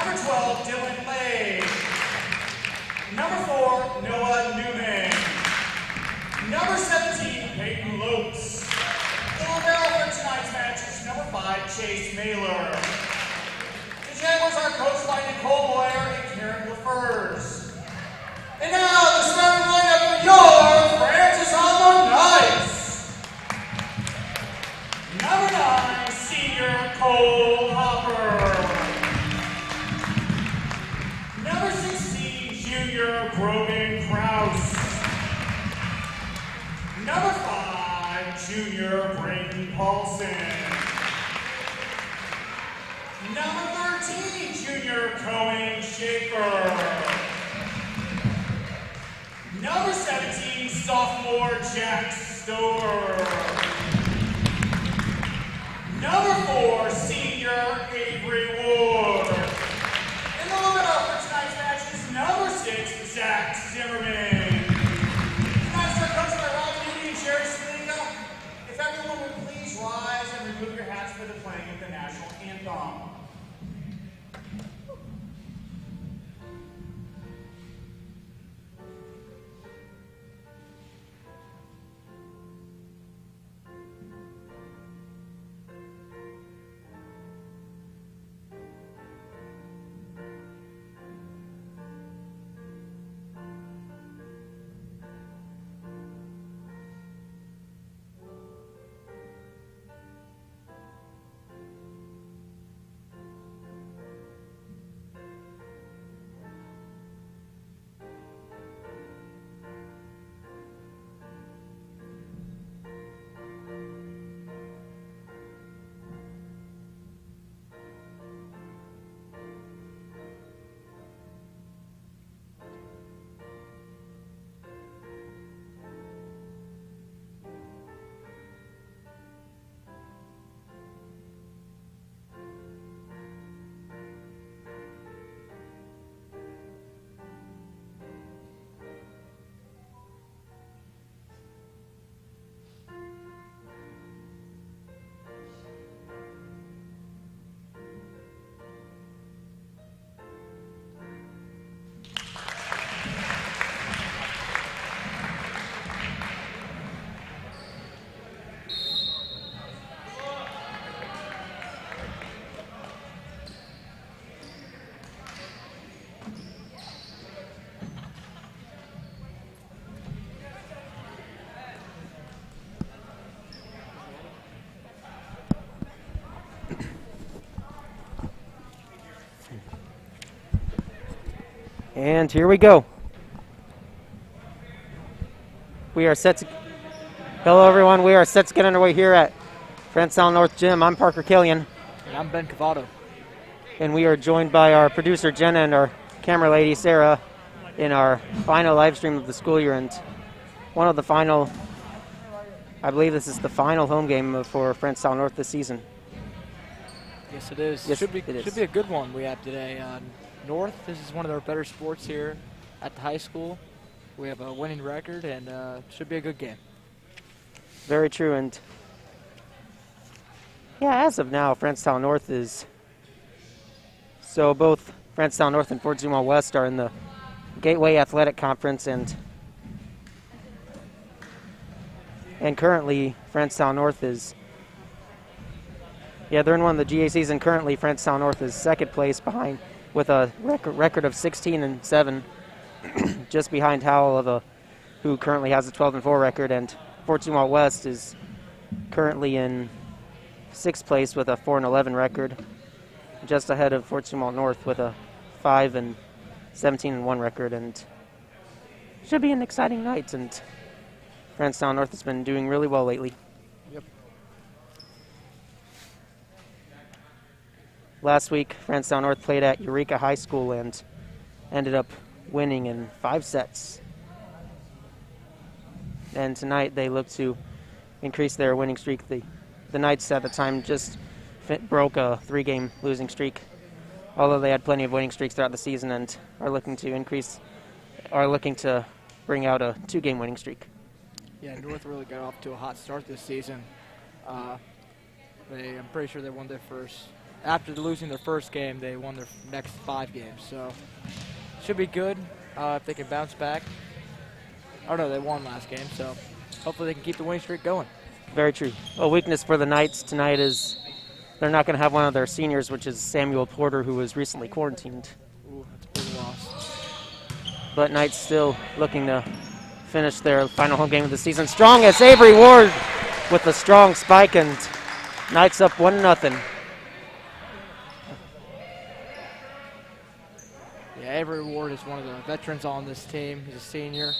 Number 12, Dylan Lay. Number 4, Noah Newman. Number 17, Peyton Lopes. The bell for tonight's match is number 5, Chase Mailer. The Jaguars are coached by Nicole Moyer and Karen LaFurs. And now the starting lineup for your Francis on the Knights. Number 9, senior Cole Hopper. Number 16, junior Brogan Krause. Number 5, junior Brayden Paulson. Number 13, junior Cohen Schaefer. Number 17, sophomore Jack Stower. Number 4, senior Avery Ward. And the opener for tonight's match is number 6, Zach Zimmerman. Tonight's are coached by Rob Moody and Jerry Saliga. If everyone would please rise and remove your hats for the playing of the national anthem. And here we go. We are set to, hello everyone, we are set to get underway here at Francetown North Gym. I'm Parker Killian. And I'm Ben Cavato. And we are joined by our producer Jenna and our camera lady Sarah in our final live stream of the school year, and one of the final, I believe this is the final home game for Francetown North this season. Yes, it is. Yes, should be a good one we have today. North, this is one of our better sports here at the high school. We have a winning record, and should be a good game. Very true, and yeah, as of now, Francetown North is, so both Francetown North and Fort Zumwalt West are in the Gateway Athletic Conference, and currently Francetown North is, they're in one of the GACs, and currently Francetown North is second place behind, with a record of 16-7, just behind Howell, who currently has a 12-4 record, and Fort Zumwalt West is currently in sixth place with a 4-11 record, just ahead of Fort Zumwalt North with a 5-17-1 record, and should be an exciting night. And Francetown North has been doing really well lately. Yep. Last week, Francetown North played at Eureka High School and ended up winning in 5 sets. And tonight they look to increase their winning streak. The Knights at the time just broke a 3-game losing streak, although they had plenty of winning streaks throughout the season, and are looking to bring out a 2-game winning streak. Yeah, North really got off to a hot start this season. I'm pretty sure they won their first after losing their first game, they won their next 5 games. So should be good if they can bounce back. Oh no, they won last game, so hopefully they can keep the winning streak going. Very true. A weakness for the Knights tonight is they're not going to have one of their seniors, which is Samuel Porter, who was recently quarantined. Ooh, that's a big loss. But Knights still looking to finish their final home game of the season strong as Avery Ward with a strong spike, and Knights up 1-0. Yeah, Avery Ward is one of the veterans on this team. He's a senior,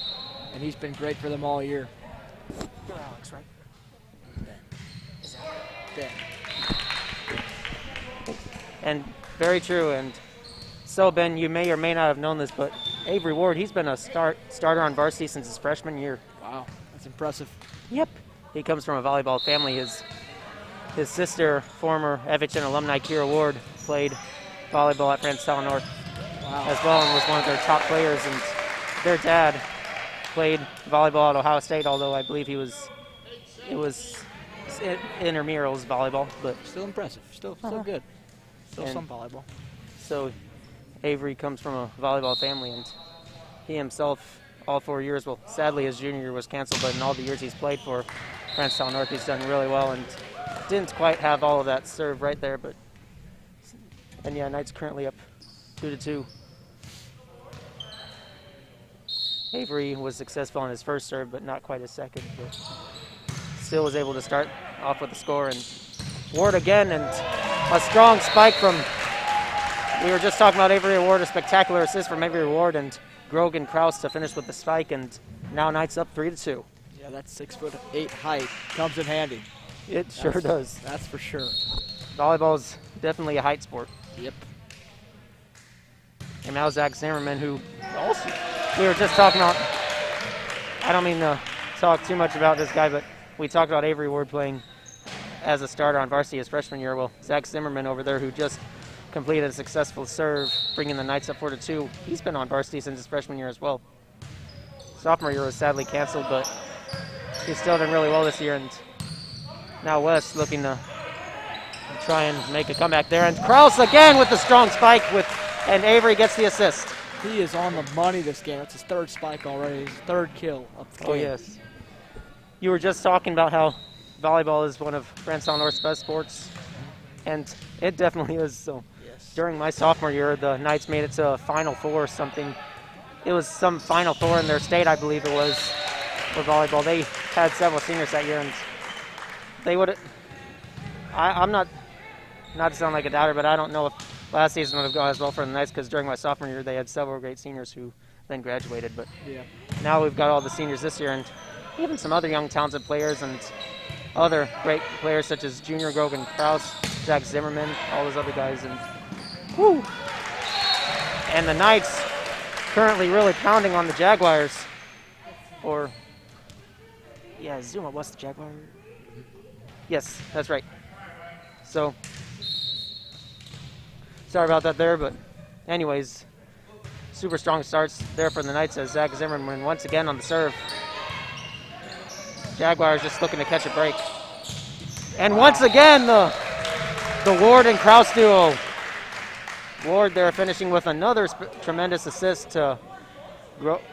and he's been great for them all year. Alex, right? Ben. And very true. And so, Ben, you may or may not have known this, but Avery Ward, he's been a starter on varsity since his freshman year. Wow, that's impressive. Yep. He comes from a volleyball family. His sister, former FHN alumni Kira Ward, played volleyball at Francetown North as well and was one of their top players. And their dad played volleyball at Ohio State, although I believe it was intramurals volleyball, but Still impressive. Still good. Still And some volleyball. so Avery comes from a volleyball family, and he himself, all 4 years, well, sadly his junior year was canceled, but in all the years he's played for Francetown North, he's done really well and didn't quite have all of that serve right there, but, and yeah, Knights currently up 2-2. Avery was successful on his first serve, but not quite his second, but still was able to start off with a score. And Ward again, and a strong spike from, we were just talking about Avery Ward, a spectacular assist from Avery Ward, and Grogan Kraus to finish with the spike, and now Knights up 3-2. Yeah, that 6'8" height comes in handy. It sure does. That's for sure. Volleyball's definitely a height sport. Yep. And now Zach Zimmerman, who also, we were just talking about, I don't mean to talk too much about this guy, but we talked about Avery Ward playing as a starter on varsity his freshman year. Well, Zach Zimmerman over there, who just completed a successful serve, bringing the Knights up 4-2. He's been on varsity since his freshman year as well. Sophomore year was sadly canceled, but he's still done really well this year. And now West looking to try and make a comeback there. And Kraus again with the strong spike, and Avery gets the assist. He is on the money this game. That's his 3rd spike already. His 3rd kill of the game. Oh, yes. You were just talking about how volleyball is one of Francetown North's best sports, and it definitely is. So Yes. during my sophomore year, the Knights made it to a Final Four or something. It was some Final Four in their state, I believe it was, for volleyball. They had several seniors that year, and they would have, I'm not to sound like a doubter, but I don't know if last season would have gone as well for the Knights, because during my sophomore year, they had several great seniors who then graduated. But Yeah. now we've got all the seniors this year, and even some other young talented players and other great players such as Junior Grogan Kraus, Zach Zimmerman, all those other guys. And whoo! And the Knights currently really pounding on the Jaguars. Or, yeah, Zumwalt, what's the Jaguar? Yes, that's right. So, sorry about that there, but anyways, super strong starts there for the Knights as Zach Zimmerman once again on the serve. Jaguars just looking to catch a break. And once again, the Ward and Kraus duo. Ward there finishing with another tremendous assist to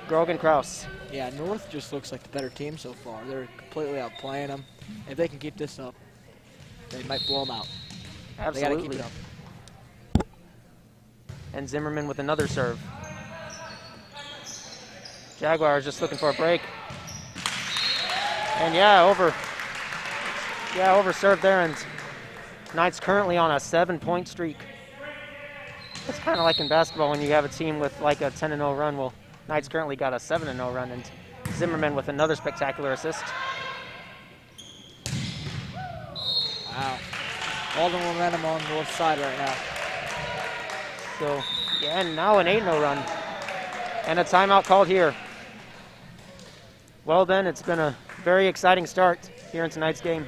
Grogan Kraus. Yeah, North just looks like the better team so far. They're completely outplaying them. If they can keep this up, they might blow them out. They got to keep Absolutely. it up. And Zimmerman with another serve. Jaguars just looking for a break. And over serve there, and Knights currently on a 7-point streak. It's kind of like in basketball when you have a team with like a 10-0 run. Well, Knights currently got a 7-0 run, and Zimmerman with another spectacular assist. Wow. All the momentum on the north side right now. So, yeah, and now an 8-0 run. And a timeout called here. Well then, it's been a very exciting start here in tonight's game.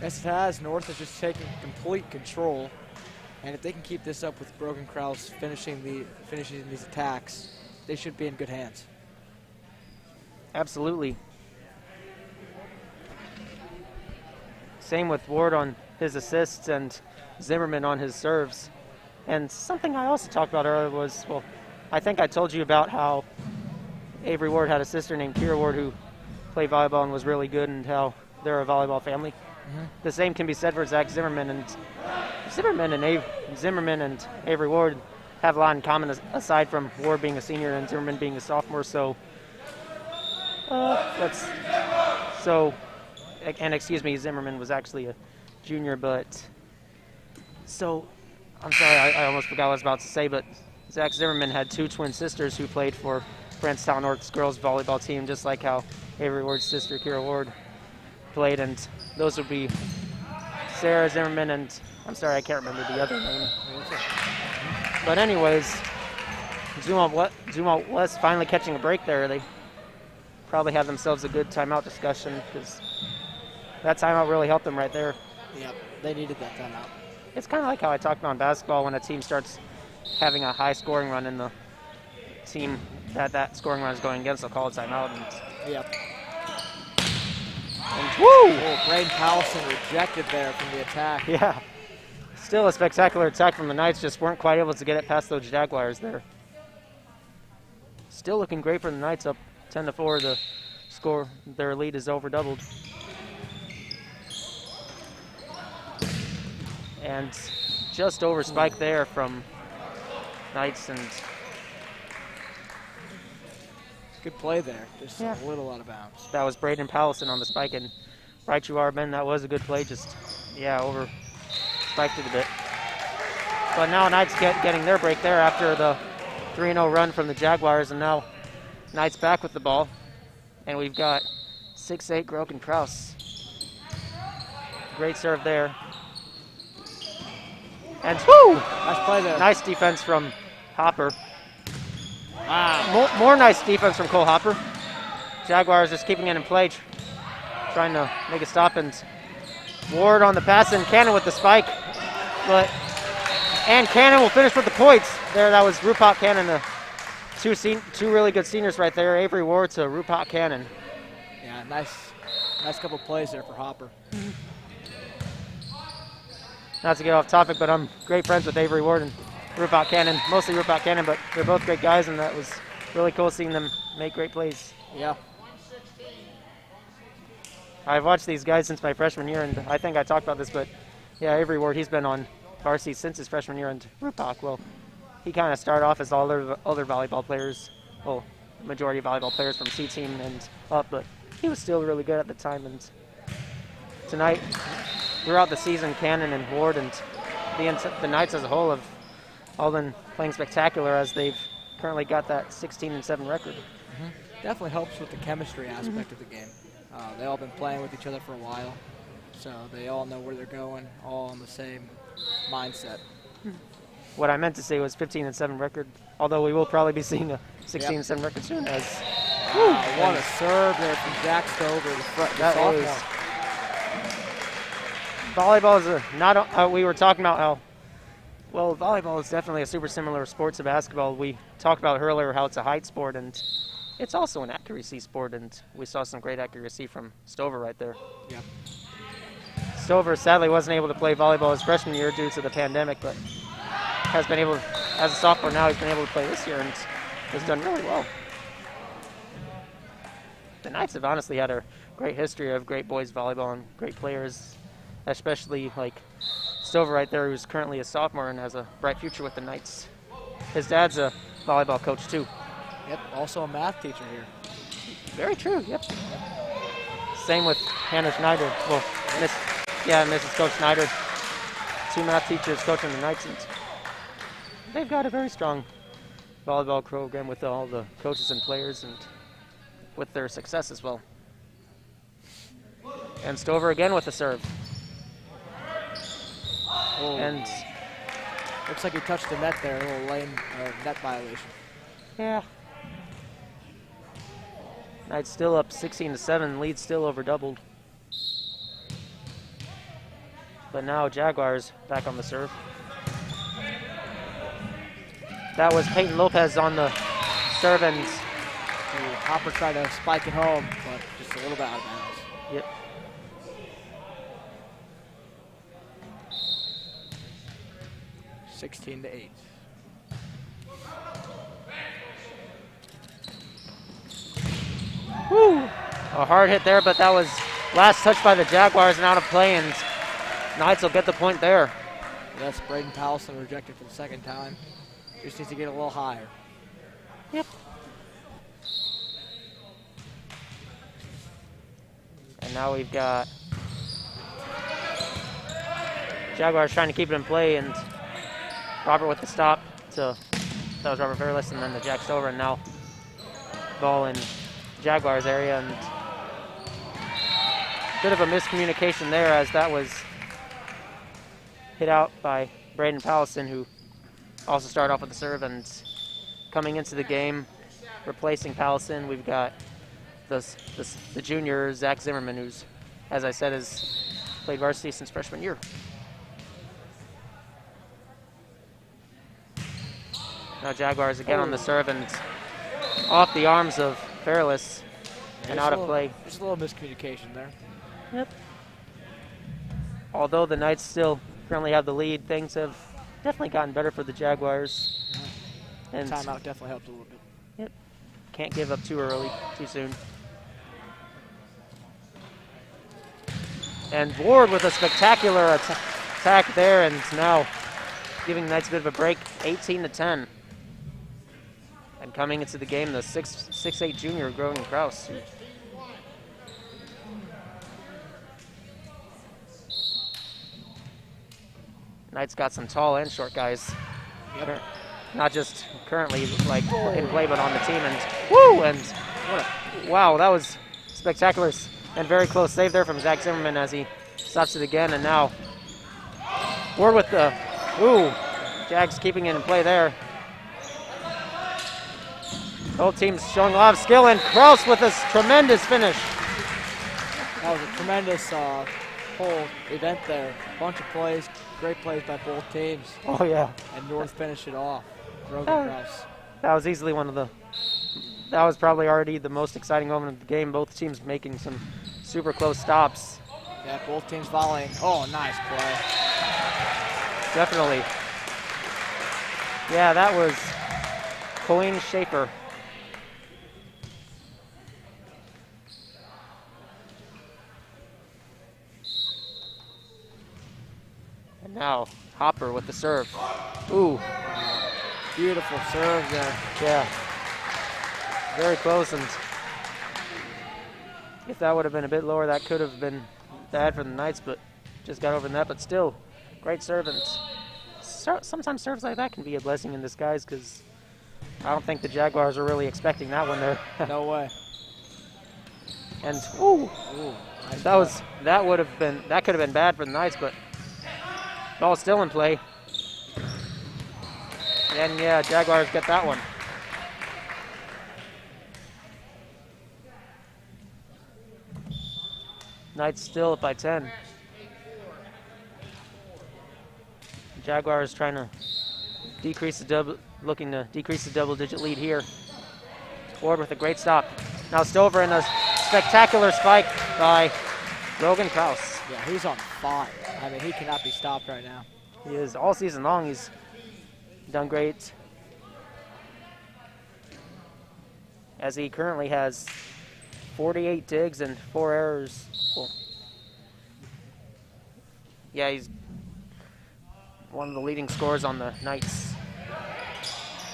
Yes, it has. North is just taking complete control. And if they can keep this up with Grogan Kraus finishing these attacks, they should be in good hands. Absolutely. Same with Ward on his assists, and Zimmerman on his serves. And something I also talked about earlier was, well, I think I told you about how Avery Ward had a sister named Kira Ward who played volleyball and was really good, and how they're a volleyball family. Mm-hmm. The same can be said for Zach Zimmerman, and Zimmerman and Avery Ward have a lot in common aside from Ward being a senior and Zimmerman being a sophomore. So, excuse me, Zimmerman was actually a junior, but so I'm sorry, I almost forgot what I was about to say, but Zach Zimmerman had two twin sisters who played for Francetown North's girls volleyball team, just like how Avery Ward's sister, Kira Ward, played, and those would be Sarah Zimmerman and, I'm sorry, I can't remember the other name. But anyways, Zumwalt was finally catching a break there. They probably had themselves a good timeout discussion, because that timeout really helped them right there. Yep, they needed that timeout. It's kind of like how I talked about in basketball when a team starts having a high scoring run and the team that scoring run is going against, they'll call a timeout. And, yep. And woo! Braden Powelson rejected there from the attack. Yeah. Still a spectacular attack from the Knights, just weren't quite able to get it past those Jaguars there. Still looking great for the Knights, up 10-4. The score, their lead is over doubled. And just over spike there from Knights, and good play there, just a little out of bounds. That was Braden Powelson on the spike, and right you are, Ben, that was a good play, just, over spiked it a bit. But now Knights getting their break there after the 3-0 run from the Jaguars, and now Knights back with the ball. And we've got 6'8" Groken Kraus. Great serve there. And woo! Nice play there. Nice defense from Hopper. Wow. More nice defense from Cole Hopper. Jaguars just keeping it in play, trying to make a stop, and Ward on the pass, and Cannon with the spike. And Cannon will finish with the points. There, that was Rupak Cannon, the two really good seniors right there. Avery Ward to Rupak Cannon. Yeah, nice couple plays there for Hopper. Not to get off topic, but I'm great friends with Avery Ward and Rupak Cannon, mostly Rupak Cannon, but they're both great guys, and that was really cool seeing them make great plays. Yeah. I've watched these guys since my freshman year, and I think I talked about this, but yeah, Avery Ward, he's been on varsity since his freshman year, and Rupak, well, he kind of started off as all other volleyball players, well, majority of volleyball players from C team and up, but he was still really good at the time, and tonight, throughout the season, Cannon and Ward and the Knights as a whole have all been playing spectacular, as they've currently got that 16-7 record. Mm-hmm. Definitely helps with the chemistry aspect of the game. They all been playing with each other for a while, so they all know where they're going, all on the same mindset. What I meant to say was 15-7 record, although we will probably be seeing a 16-7 record soon. As what a serve there from Jack Stover, the sophomore. Volleyball is we were talking about how, well, volleyball is definitely a super similar sport to basketball. We talked about earlier how it's a height sport, and it's also an accuracy sport, and we saw some great accuracy from Stover right there. Yep. Stover sadly wasn't able to play volleyball his freshman year due to the pandemic, but has been able, as a sophomore now, he's been able to play this year and has done really well. The Knights have honestly had a great history of great boys volleyball and great players, especially like Stover right there, who's currently a sophomore and has a bright future with the Knights. His dad's a volleyball coach too. Yep, also a math teacher here. Very true, yep. Same with Hannah Schneider. Well, Mrs. Coach Schneider. Two math teachers coaching the Knights, and they've got a very strong volleyball program with all the coaches and players, and with their success as well. And Stover again with the serve. Oh. And looks like he touched the net there, a little lane net violation. Yeah. Knights still up 16-7, lead still over doubled. But now Jaguars back on the serve. That was Peyton Lopez on the serve, and Hopper tried to spike it home, but just a little bit out of bounds. Yep. 16-8. Woo! A hard hit there, but that was last touch by the Jaguars and out of play, and Knights will get the point there. That's Braden Powelson rejected for the second time. Just needs to get a little higher. Yep. And now we've got Jaguars trying to keep it in play, and Robert with the stop to, that was Robert Fairless, and then the Jacks over, and now ball in Jaguars area, and bit of a miscommunication there as that was hit out by Braden Powelson, who also started off with the serve, and coming into the game, replacing Powelson, we've got the junior Zach Zimmerman, who's, as I said, has played varsity since freshman year. Now Jaguars again on the serve and off the arms of Fairless and out of play. Just a little miscommunication there. Yep. Although the Knights still currently have the lead, things have definitely gotten better for the Jaguars. And timeout definitely helped a little bit. Yep. Can't give up too early, too soon. And Ward with a spectacular attack there, and now giving the Knights a bit of a break, 18-10. And coming into the game, the 6'8" junior Grogan Kraus. Knights got some tall and short guys. Yep. Not just currently like in play, but on the team. And woo! And wow, that was spectacular and very close save there from Zach Zimmerman as he stops it again. And now Ward with the Jags keeping it in play there. Both teams showing a lot of skill, and Kraus with this tremendous finish. That was a tremendous whole event there. Bunch of plays, great plays by both teams. Oh yeah. And North finished it off. Grogan Kraus. That was easily that was probably already the most exciting moment of the game. Both teams making some super close stops. Yeah, both teams volleying. Oh, nice play. Definitely. Yeah, that was Colleen Schaefer. And now Hopper with the serve. Ooh. Beautiful serve there. Yeah. Very close, and if that would have been a bit lower, that could have been bad for the Knights, but just got over that. But still, great serve, and sometimes serves like that can be a blessing in disguise, because I don't think the Jaguars are really expecting that one there. No way. And Nice that could have been bad for the Knights, but ball's still in play. And yeah, Jaguars get that one. Knights still up by 10. Jaguars trying to looking to decrease the double-digit lead here. Ward with a great stop. Now Stover and a spectacular spike by Grogan Kraus. Yeah, he's on fire. I mean, he cannot be stopped right now. He is all season long. He's done great, as he currently has 48 digs and 4 errors. Well, yeah, he's one of the leading scorers on the Knights.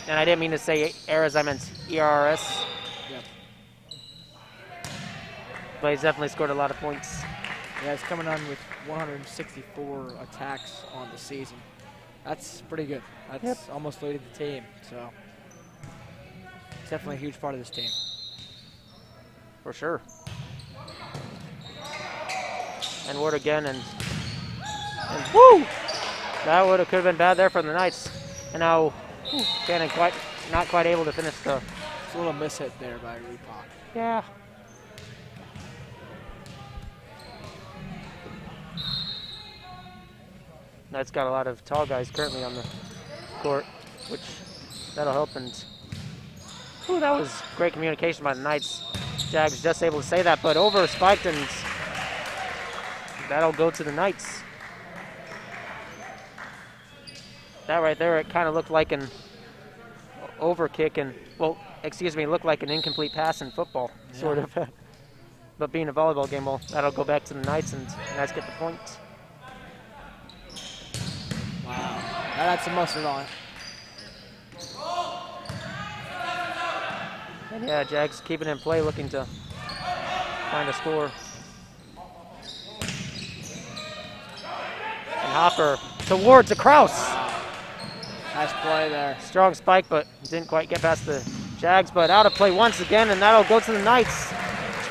And I didn't mean to say errors, I meant ERS. Yep. But he's definitely scored a lot of points. Yeah, he's coming on with 164 attacks on the season. That's pretty good. That's almost leading the team, so it's definitely a huge part of this team. For sure. And Ward again, and woo! That could have been bad there for the Knights. And now Cannon not quite able to finish the. It's a little mishit there by Reebok. Yeah. Knights got a lot of tall guys currently on the court, which that'll help. And that was great communication by the Knights. Jags just able to say that, but over spiked, and that'll go to the Knights. That right there, it kind of looked like an overkick and, well, excuse me, looked like an incomplete pass in football, sort of. But being a volleyball game, well, that'll go back to the Knights, and the Knights get the point. Wow. That had some mustard on it. And yeah, Jags keeping it in play, looking to find a score. And Hopper towards Kraus. Nice play there. Strong spike, but didn't quite get past the Jags, but out of play once again, and that'll go to the Knights.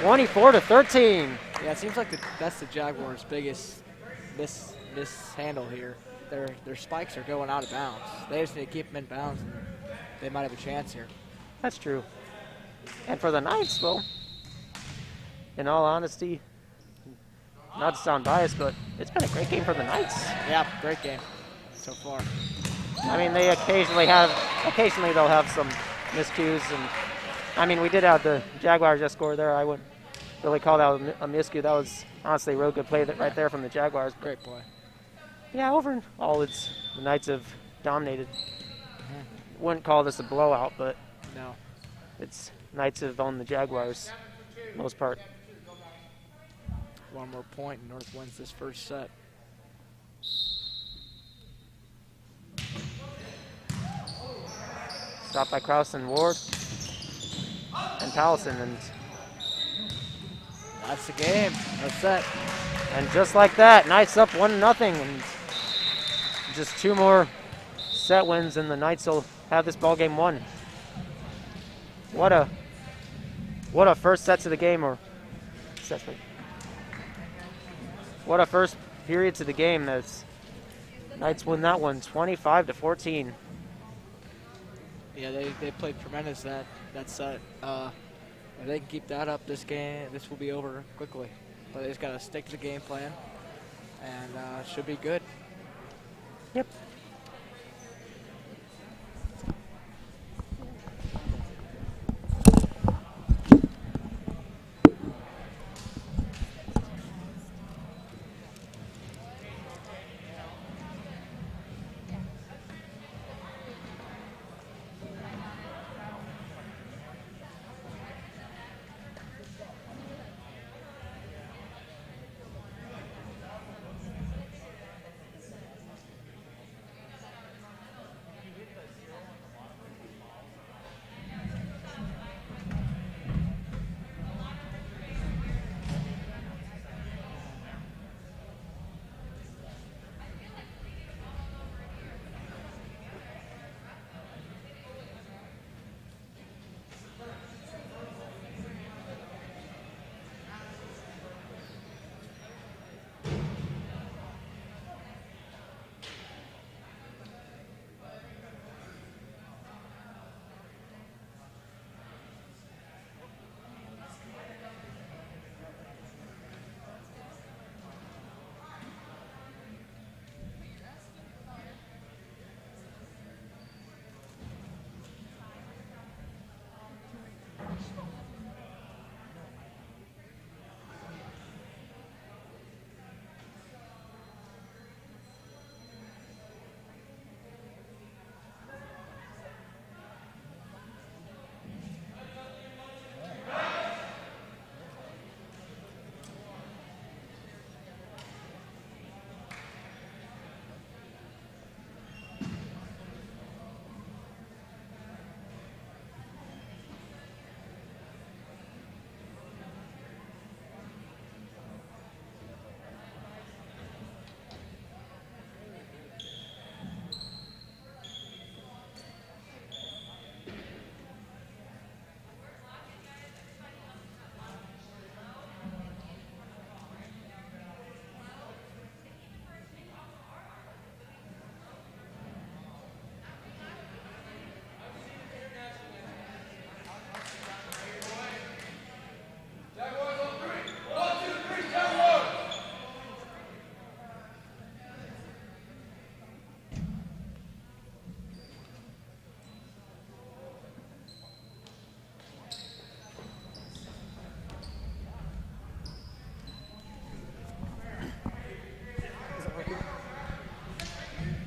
24-13. Yeah, it seems like that's the Jaguars' biggest mishandle here. Their spikes are going out of bounds. They just need to keep them in bounds, and they might have a chance here. That's true. And for the Knights, well, in all honesty, not to sound biased, but it's been a great game for the Knights. Yeah, great game so far. I mean, they occasionally they'll have some miscues, and I mean, we did have the Jaguars just score there. I wouldn't really call that a miscue. That was honestly a real good play right there from the Jaguars. Great play. Yeah, overall, the Knights have dominated. Wouldn't call this a blowout, but No. it's Knights have owned the Jaguars most part. One more point, and North wins this first set. Stopped by Kraus and Ward and Pallison, and That's the game. That's set. And just like that, Knights up 1-0, and just 2 more set wins, and the Knights will have this ball game won. What a first set to the game, or what a first period to the game. As Knights win that one, 25-14. Yeah, they played tremendous that set. If they can keep that up, this will be over quickly. But they just got to stick to the game plan, and should be good. Yep.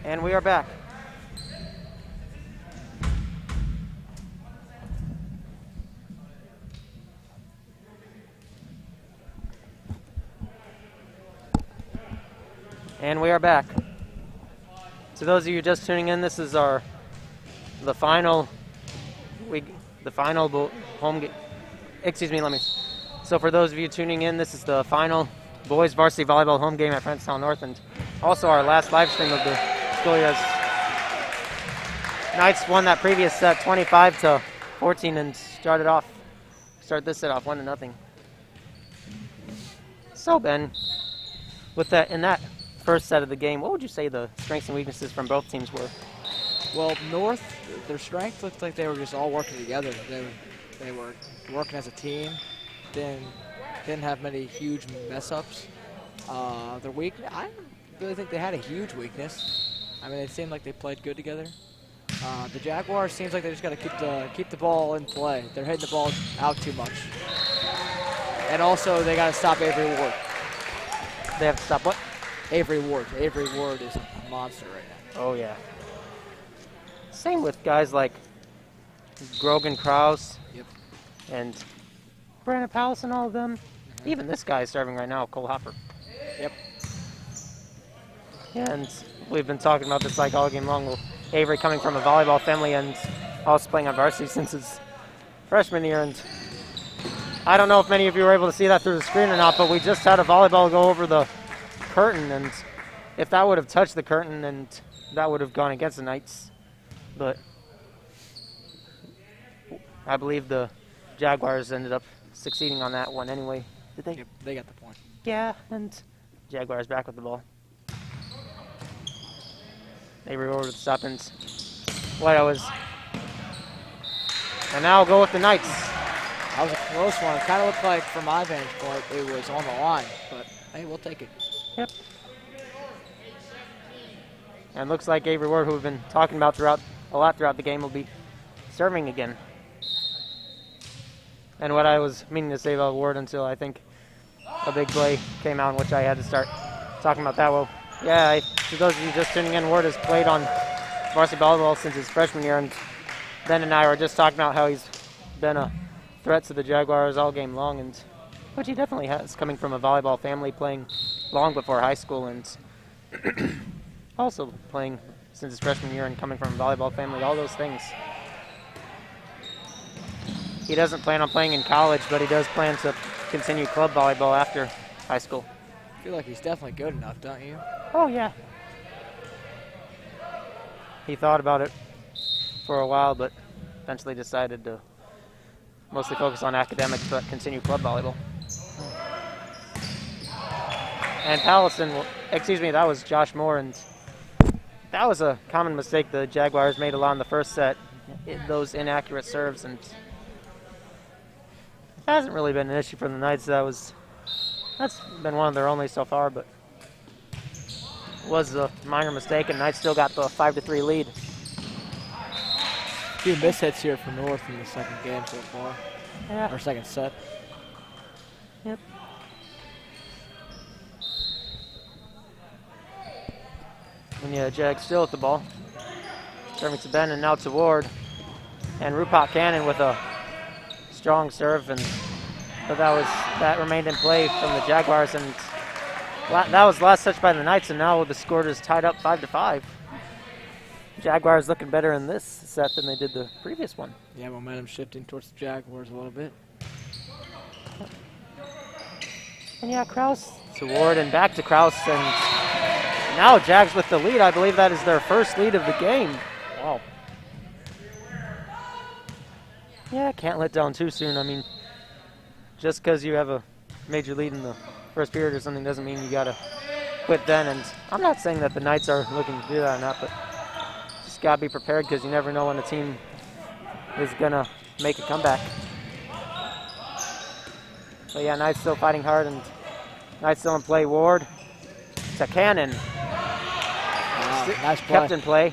And we are back. And we are back. To those of you just tuning in, this is the final home game. Excuse me, So for those of you tuning in, this is the final boys varsity volleyball home game at Friendstown North, and also our last live stream of the school year. Knights won that previous set 25-14 and start this set off 1-0. So Ben, with that in that first set of the game, what would you say the strengths and weaknesses from both teams were? Well, North, their strength looked like they were just all working together. They were working as a team. Didn't have many huge mess-ups. Their weakness, I don't really think they had a huge weakness. I mean, it seemed like they played good together. The Jaguars seems like they just got to keep the ball in play. They're hitting the ball out too much. And also, they got to stop Avery Ward. They have to stop what? Avery Ward. Avery Ward is a monster right now. Oh, yeah. Same with guys like Grogan Krause. Yep. And Brandon Palace and all of them. Mm-hmm. Even this guy is serving right now, Cole Hopper. Yep. Yeah, and we've been talking about this like all game long. Well, Avery coming from a volleyball family and also playing on varsity since his freshman year. And I don't know if many of you were able to see that through the screen or not, but we just had a volleyball go over the curtain, and if that would have touched the curtain, and that would have gone against the Knights. But I believe the Jaguars ended up succeeding on that one anyway. Did they? Yep, they got the point. Yeah, and Jaguars back with the ball. They rewarded the stop and and now we'll go with the Knights. That was a close one. It kind of looked like, from my vantage point, it was on the line, but hey, we'll take it. Yep. And looks like Avery Ward, who we've been talking about a lot throughout the game, will be serving again. And what I was meaning to say about Ward until I think a big play came out in which I had to start talking about that. Well, yeah, for those of you just tuning in, Ward has played on varsity volleyball since his freshman year, and Ben and I were just talking about how he's been a threat to the Jaguars all game long, and which he definitely has, coming from a volleyball family, playing long before high school, and also playing since his freshman year and coming from a volleyball family, all those things. He doesn't plan on playing in college, but he does plan to continue club volleyball after high school. I feel like he's definitely good enough, don't you? Oh, yeah. He thought about it for a while, but eventually decided to mostly focus on academics, but continue club volleyball. And Pallison, that was Josh Moore, and that was a common mistake the Jaguars made a lot in the first set, those inaccurate serves, and it hasn't really been an issue for the Knights. That's been one of their only so far, but it was a minor mistake, and Knights still got the 5-3 lead. A few mishits here for North in the second game so far. Yeah. Or second set. Yep. And yeah, Jag still at the ball. Serving to Ben and now to Ward. And Rupak Cannon with a strong serve, but that remained in play from the Jaguars, and that was last touch by the Knights, and now the score is tied up 5-5. Jaguars looking better in this set than they did the previous one. Yeah, momentum shifting towards the Jaguars a little bit. And yeah, Krause to Ward and back to Krause, and now Jags with the lead. I believe that is their first lead of the game. Wow. Yeah, can't let down too soon. I mean, just because you have a major lead in the first period or something doesn't mean you got to quit then. And I'm not saying that the Knights are looking to do that or not, but just got to be prepared because you never know when a team is going to make a comeback. But yeah, Knights still fighting hard, and Knights still in play. Ward to Cannon. Nice play. Kept in play.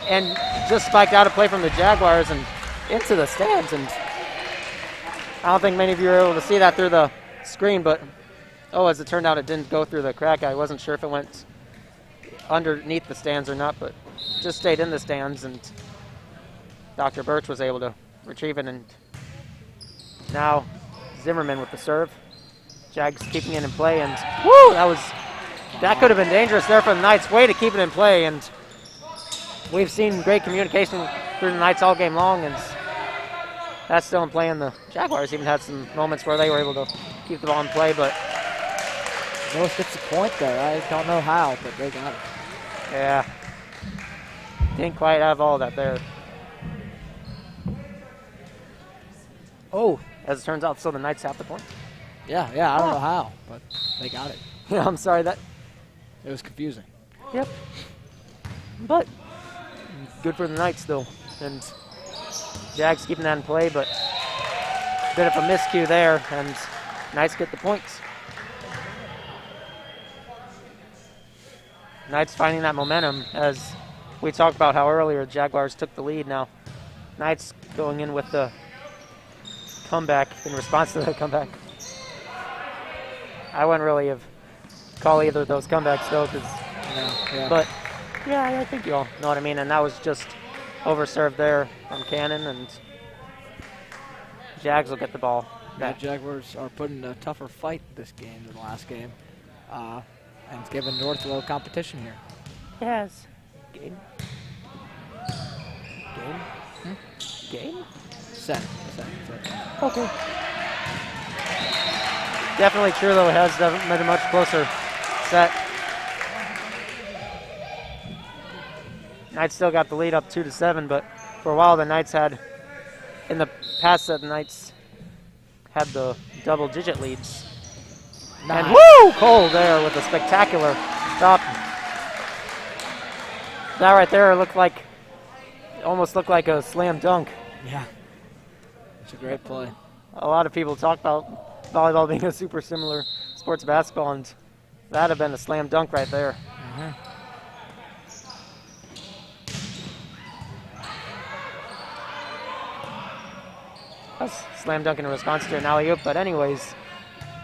And just spiked out of play from the Jaguars and into the stands. And I don't think many of you were able to see that through the screen, but as it turned out, it didn't go through the crack. I wasn't sure if it went underneath the stands or not, but just stayed in the stands, and Dr. Birch was able to retrieve it. And now Zimmerman with the serve. Jags keeping it in play, and woo! That was That could have been dangerous there for the Knights. Way to keep it in play, and we've seen great communication through the Knights all game long, and that's still in play. And the Jaguars even had some moments where they were able to keep the ball in play, but North gets the point there. I don't know how, but they got it. yeah, didn't quite have all that there. Oh, As it turns out, still the Knights have the point. yeah, I don't know how, but they got it. Yeah, I'm sorry that. It was confusing. Yep. But good for the Knights though, and Jags keeping that in play, but bit of a miscue there, and Knights get the points. Knights finding that momentum, as we talked about how earlier Jaguars took the lead. Now Knights going in with the comeback in response to the comeback. I wouldn't really have called either of those comebacks though, but yeah, I think you all know what I mean. And that was just overserved there from Cannon, and Jags will get the ball back. The Jaguars are putting a tougher fight this game than the last game, and it's giving North a little competition here. Yes. Game. Game? Set. Okay. Definitely true, though. It has been a much closer set. Knights still got the lead up 2-7, but for a while the Knights had, in the past set, the Knights had the double-digit leads. Nice. And woo! Cole there with a spectacular stop. That right there almost looked like a slam dunk. Yeah. It's a great play. A lot of people talk about volleyball being a super similar sport to basketball, and that'd have been a slam dunk right there. That's slam dunk in response to an alley-oop, but anyways,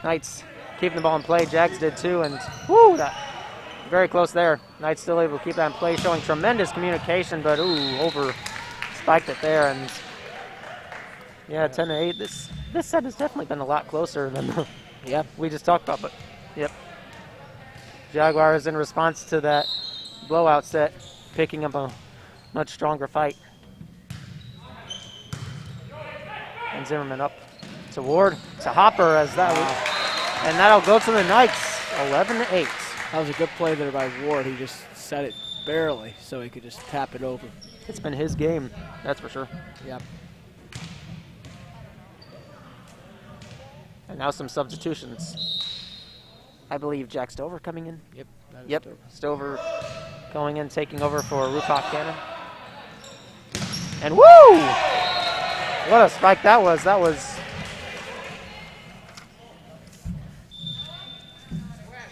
Knights keeping the ball in play. Jags did too, and woo, that very close there. Knights still able to keep that in play, showing tremendous communication, but over spiked it there, and yeah, 10-8. This set has definitely been a lot closer than the we just talked about, but yep. Jaguars in response to that blowout set, picking up a much stronger fight. And Zimmerman up to Ward, to Hopper, as that and that'll go to the Knights, 11-8. That was a good play there by Ward. He just set it barely so he could just tap it over. It's been his game, that's for sure. Yep. And now some substitutions. I believe Jack Stover coming in. Yep. Stover going in, taking over for Rupak Cannon. And woo! What a spike that was.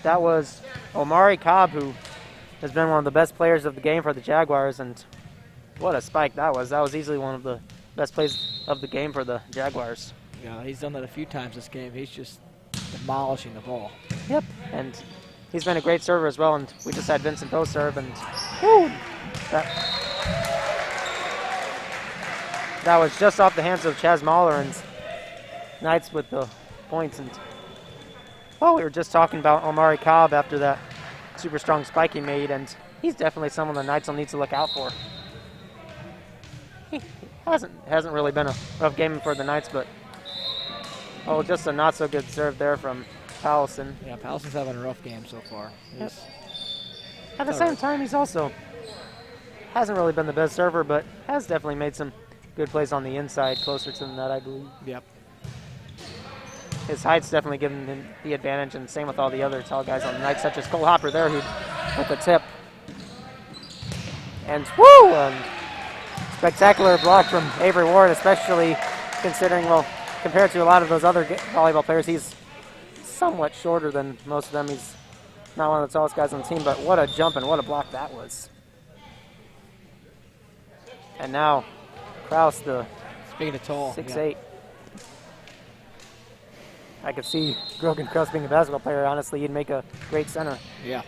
That was Omari Cobb, who has been one of the best players of the game for the Jaguars, and what a spike that was. That was easily one of the best plays of the game for the Jaguars. Yeah, he's done that a few times this game. He's just demolishing the ball. Yep, and he's been a great server as well, and we just had Vincent Poe serve, and woo! That was just off the hands of Chaz Mahler, and Knights with the points. And we were just talking about Omari Cobb after that super strong spike he made, and he's definitely someone the Knights will need to look out for. He hasn't really been a rough game for the Knights, but just a not so good serve there from Powelson. Yeah, Powelson's having a rough game so far. Yep. At the same time, he's also hasn't really been the best server, but has definitely made some good plays on the inside, closer to the net, I believe. Yep. His height's definitely giving him the advantage, and same with all the other tall guys on the Knights, such as Cole Hopper there, who with the tip. And woo! Spectacular block from Avery Ward, especially considering, compared to a lot of those other volleyball players, he's somewhat shorter than most of them. He's not one of the tallest guys on the team, but what a jump and what a block that was. And now Kraus, speaking of tall, 6'8". I could see Grogan Kraus being a basketball player. Honestly, he'd make a great center. Yeah.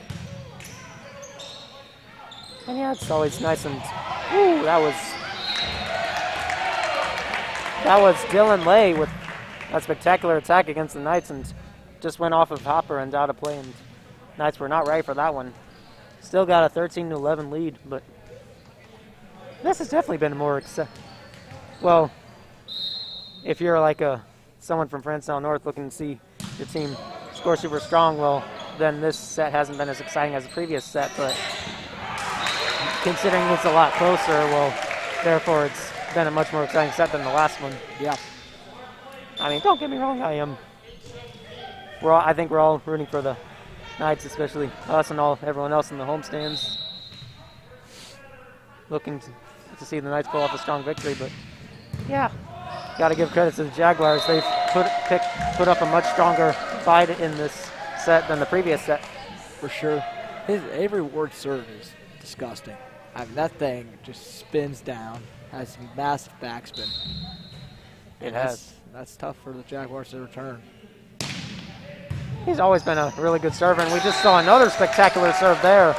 And yeah, it's always nice. And ooh, that was Dylan Lay with a spectacular attack against the Knights, and just went off of Hopper and out of play. And Knights were not ready for that one. Still got a 13-11 lead, but this has definitely been more well, if you're like someone from Frankstown North looking to see your team score super strong, well, then this set hasn't been as exciting as the previous set, but considering it's a lot closer, well, therefore it's been a much more exciting set than the last one. Yeah. I mean, don't get me wrong, I think we're all rooting for the Knights, especially us and everyone else in the home stands, looking to see the Knights pull off a strong victory. But yeah, got to give credit to the Jaguars. They've put up a much stronger fight in this set than the previous set. For sure. His Avery Ward's serve is disgusting. I mean, that thing just spins down, has massive backspin. It has. That's tough for the Jaguars to return. He's always been a really good server, and we just saw another spectacular serve there.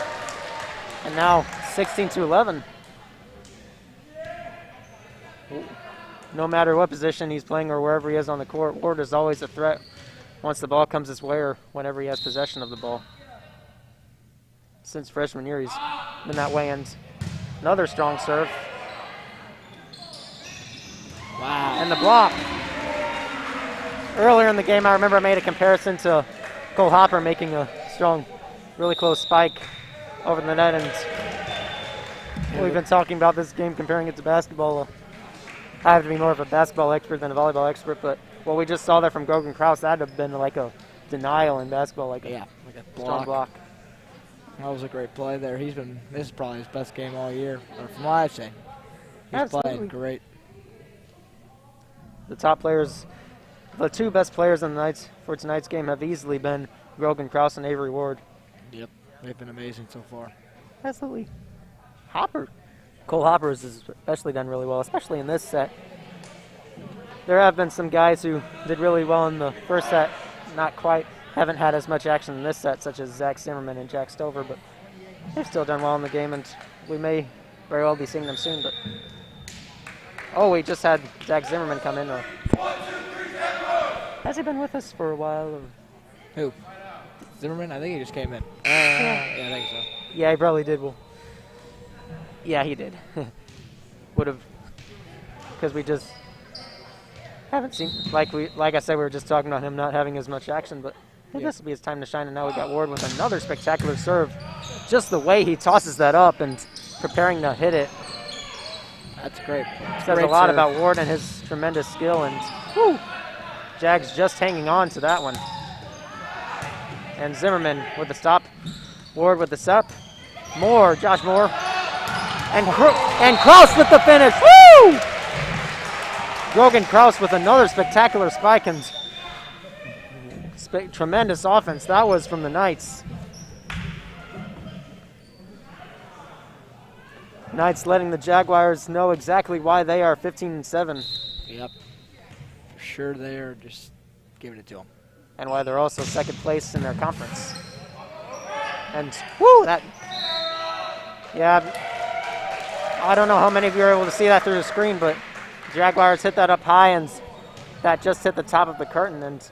And now 16-11. No matter what position he's playing or wherever he is on the court, Ward is always a threat once the ball comes his way or whenever he has possession of the ball. Since freshman year, he's been that way. And another strong serve. Wow. And the block. Earlier in the game, I remember I made a comparison to Cole Hopper making a strong, really close spike over the net, and we've been talking about this game, comparing it to basketball. I have to be more of a basketball expert than a volleyball expert, but what we just saw there from Grogan Krause, that'd have been like a denial in basketball, like a strong block. That was a great play there. This is probably his best game all year, or from what I've seen. He's Absolutely. playing great. The top players, the two best players in the Knights for tonight's game have easily been Grogan Krause and Avery Ward. Yep, they've been amazing so far. Absolutely. Cole Hopper has especially done really well, especially in this set. There have been some guys who did really well in the first set, not quite, haven't had as much action in this set, such as Zach Zimmerman and Jack Stover, but they've still done well in the game, and we may very well be seeing them soon. But oh, we just had Zach Zimmerman come in. Has he been with us for a while? Or? Who? Zimmerman? I think he just came in. Yeah, I think so. Yeah, he probably did. Well, yeah, he did. Would have, because we just haven't seen, like I said, we were just talking about him not having as much action, but this will be his time to shine, and now we got Ward with another spectacular serve. Just the way he tosses that up and preparing to hit it. That's great. Says a lot about Ward and his tremendous skill, and whew, Jags just hanging on to that one. And Zimmerman with the stop, Ward with the sup, Josh Moore, and Krause with the finish. Woo! Grogan Krause with another spectacular spike and tremendous offense. That was from the Knights. Knights letting the Jaguars know exactly why they are 15-7. Yep. For sure they are just giving it to them. And why they're also second place in their conference. And whoo, I don't know how many of you are able to see that through the screen, but Jaguars hit that up high, and that just hit the top of the curtain. And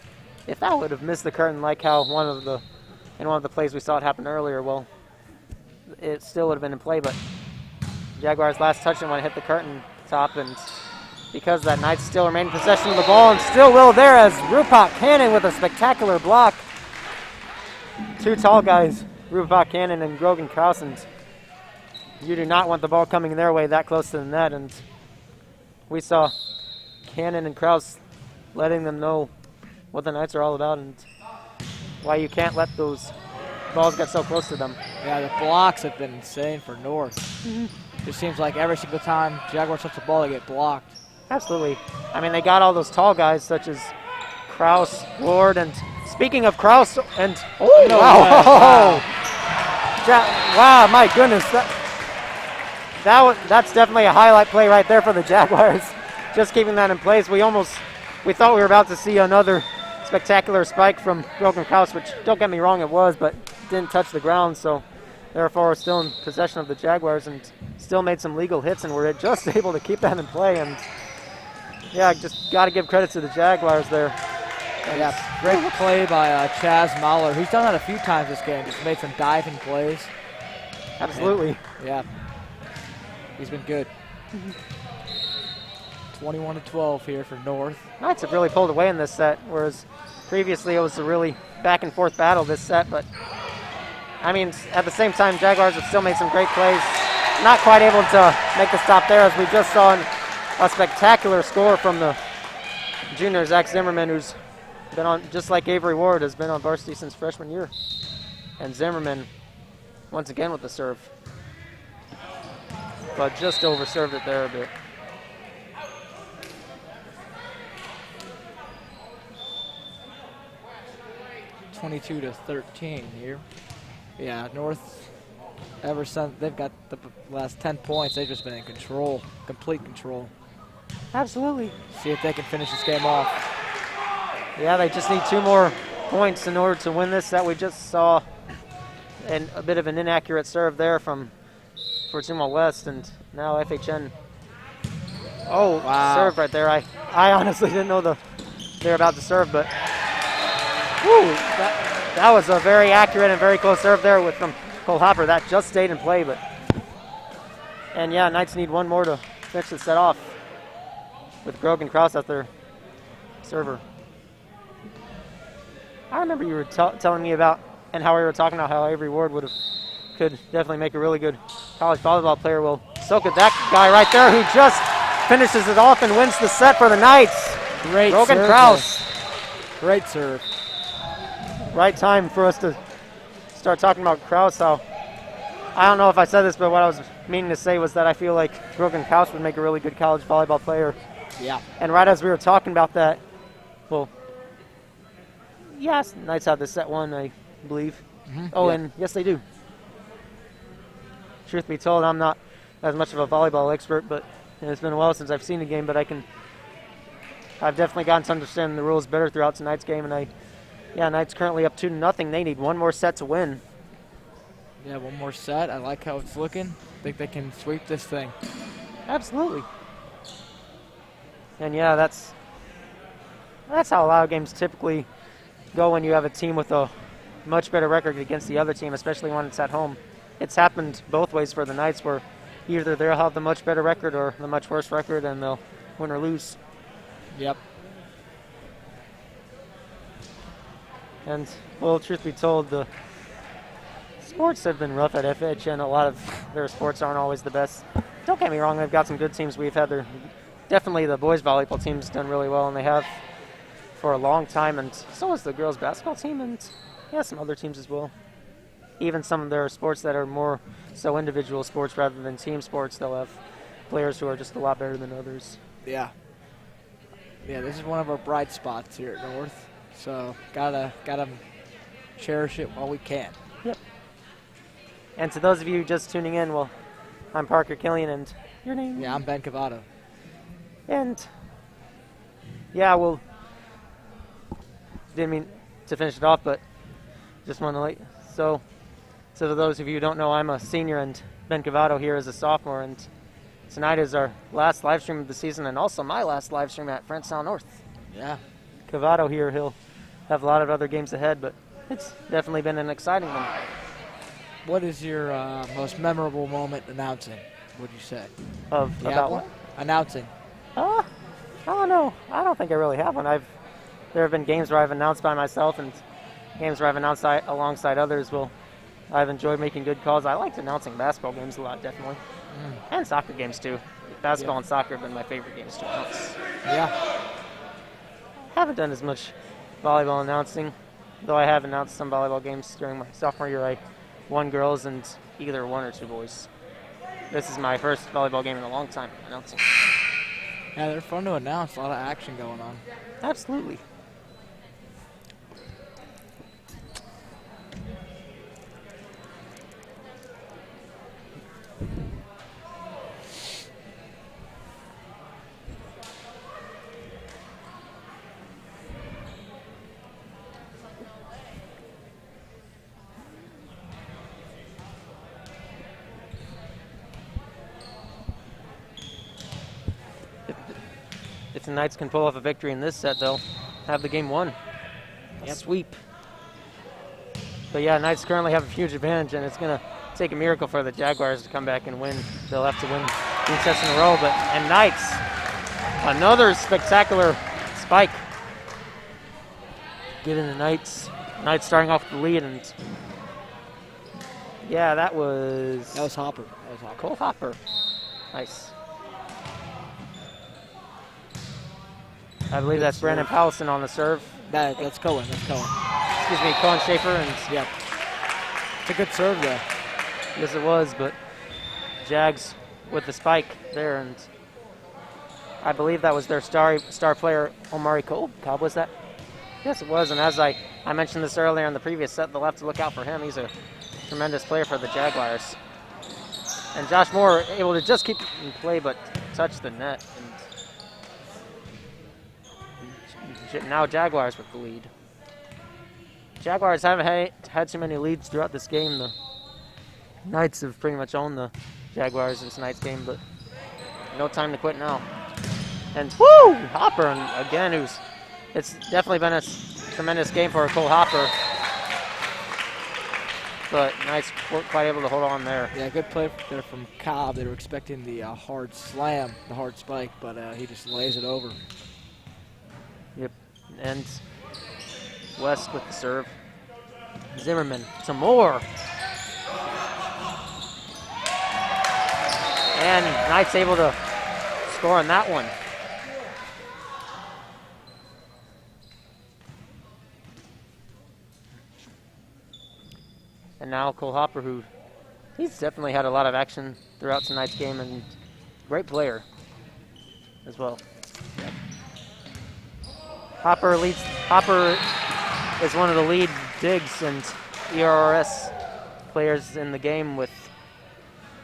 if that would have missed the curtain, like how in one of the plays we saw it happen earlier, well, it still would have been in play. But Jaguars' last touch and when it hit the curtain top, and because that Knights still remain in possession of the ball and still will there as Rupak Cannon with a spectacular block. Two tall guys, Rupak Cannon and Grogan Krause, and you do not want the ball coming their way that close to the net. And we saw Cannon and Krause letting them know what the Knights are all about and why you can't let those balls get so close to them. Yeah, the blocks have been insane for North. It seems like every single time Jaguars touch the ball, they get blocked. Absolutely. I mean, they got all those tall guys such as Krause, Ward, and speaking of Krause, and wow, wow, my goodness, that's definitely a highlight play right there for the Jaguars. Just keeping that in place. We thought we were about to see another spectacular spike from Grogan Krause, which don't get me wrong, it was, but didn't touch the ground, so therefore we're still in possession of the Jaguars and still made some legal hits, and we're just able to keep that in play. And yeah, just got to give credit to the Jaguars there. Yeah, great play by Chaz Mahler. He's done that a few times this game. Just made some diving plays. Absolutely. And, yeah, he's been good. 21-12 here for North. Knights have really pulled away in this set, whereas previously it was a really back and forth battle this set. But I mean, at the same time, Jaguars have still made some great plays. Not quite able to make the stop there, as we just saw a spectacular score from the junior Zach Zimmerman, who's been on, just like Avery Ward, has been on varsity since freshman year. And Zimmerman, once again with the serve, but just overserved it there a bit. (22-13) here. Yeah, North, ever since they've got the last 10 points, they've just been in control, complete control. Absolutely. See if they can finish this game off. Yeah, they just need 2 more points in order to win this set. We just saw a bit of an inaccurate serve there for Zumwalt West, and now FHN. Oh, wow. Serve right there. I honestly didn't know they were about to serve, but whew, that was a very accurate and very close serve there from Cole Hopper. That just stayed in play, and yeah, Knights need 1 more to finish the set off with Grogan Kraus as their server. I remember you were telling me about, and how we were talking about how Avery Ward could definitely make a really good college volleyball player. Well, so could that guy right there, who just finishes it off and wins the set for the Knights. Great Grogan serve. Kraus. Great serve. Right time for us to start talking about Kraus. I don't know if I said this, but what I was meaning to say was that I feel like Grogan Kraus would make a really good college volleyball player. Yeah. And right as we were talking about that, well, yes, Knights have the set 1, I believe. Oh, yeah. And yes, they do. Truth be told, I'm not as much of a volleyball expert, but it's been a while since I've seen a game, but I've definitely gotten to understand the rules better throughout tonight's game, and Knights currently up 2-0. They need 1 more set to win. Yeah, 1 more set. I like how it's looking. Think they can sweep this thing. Absolutely. And yeah, that's how a lot of games typically go when you have a team with a much better record against the other team, especially when it's at home. It's happened both ways for the Knights, where either they'll have the much better record or the much worse record, and they'll win or lose. Yep. And, well, truth be told, the sports have been rough at FHN. A lot of their sports aren't always the best. Don't get me wrong, they've got some good teams. Definitely the boys volleyball team's done really well, and they have for a long time, and so has the girls basketball team, and yeah, some other teams as well. Even some of their sports that are more so individual sports rather than team sports, they'll have players who are just a lot better than others. Yeah. Yeah, this is one of our bright spots here at North, so gotta cherish it while we can. Yep. And to those of you just tuning in, well, I'm Parker Killian, and your name? Yeah, I'm Ben Cavato. And yeah, well, didn't mean to finish it off, but just want to let so for those of you who don't know, I'm a senior and Ben Cavato here is a sophomore, and tonight is our last live stream of the season and also my last live stream at Frentstown North. Yeah. Cavato here, he'll have a lot of other games ahead, but it's definitely been an exciting one. What is your most memorable moment announcing, would you say? About what? Announcing. I don't know. I don't think I really have one. There have been games where I've announced by myself and games where I've announced alongside others. Well, I've enjoyed making good calls. I liked announcing basketball games a lot, definitely. And soccer games, too. Basketball and soccer have been my favorite games to announce. Yeah. Haven't done as much volleyball announcing, though I have announced some volleyball games during my sophomore year. I won girls and either 1 or 2 boys. This is my first volleyball game in a long time announcing. Yeah, they're fun to announce. A lot of action going on. Absolutely. If the Knights can pull off a victory in this set, they'll have the game won. A sweep. But yeah, Knights currently have a huge advantage, and it's going to take a miracle for the Jaguars to come back and win. They'll have to win 3 sets in a row. And Knights, another spectacular spike. Giving the Knights starting off with the lead, and yeah, that was Hopper. Cole Hopper. Nice. I believe that's Brandon Powelson on the serve. That's Cohen. Excuse me, Cohen Schaefer, and yeah, it's a good serve there. Yes, it was, but Jags with the spike there, and I believe that was their star player, Omari Cobb, was that? Yes, it was, and as I mentioned this earlier in the previous set, they'll have to look out for him. He's a tremendous player for the Jaguars. And Josh Moore able to just keep in play, but touch the net. And now Jaguars with the lead. Jaguars haven't had too many leads throughout this game. The Knights have pretty much owned the Jaguars in tonight's game, but no time to quit now. And woo! Hopper, and again, it's definitely been a tremendous game for Cole Hopper. But Knights weren't quite able to hold on there. Yeah, good play there from Cobb. They were expecting the hard slam, the hard spike, but he just lays it over. Yep, and West with the serve. Zimmerman to Moore. And Knights able to score on that one. And now Cole Hopper, who he's definitely had a lot of action throughout tonight's game, and great player as well. Yep. Hopper is one of the lead digs and ERS players in the game with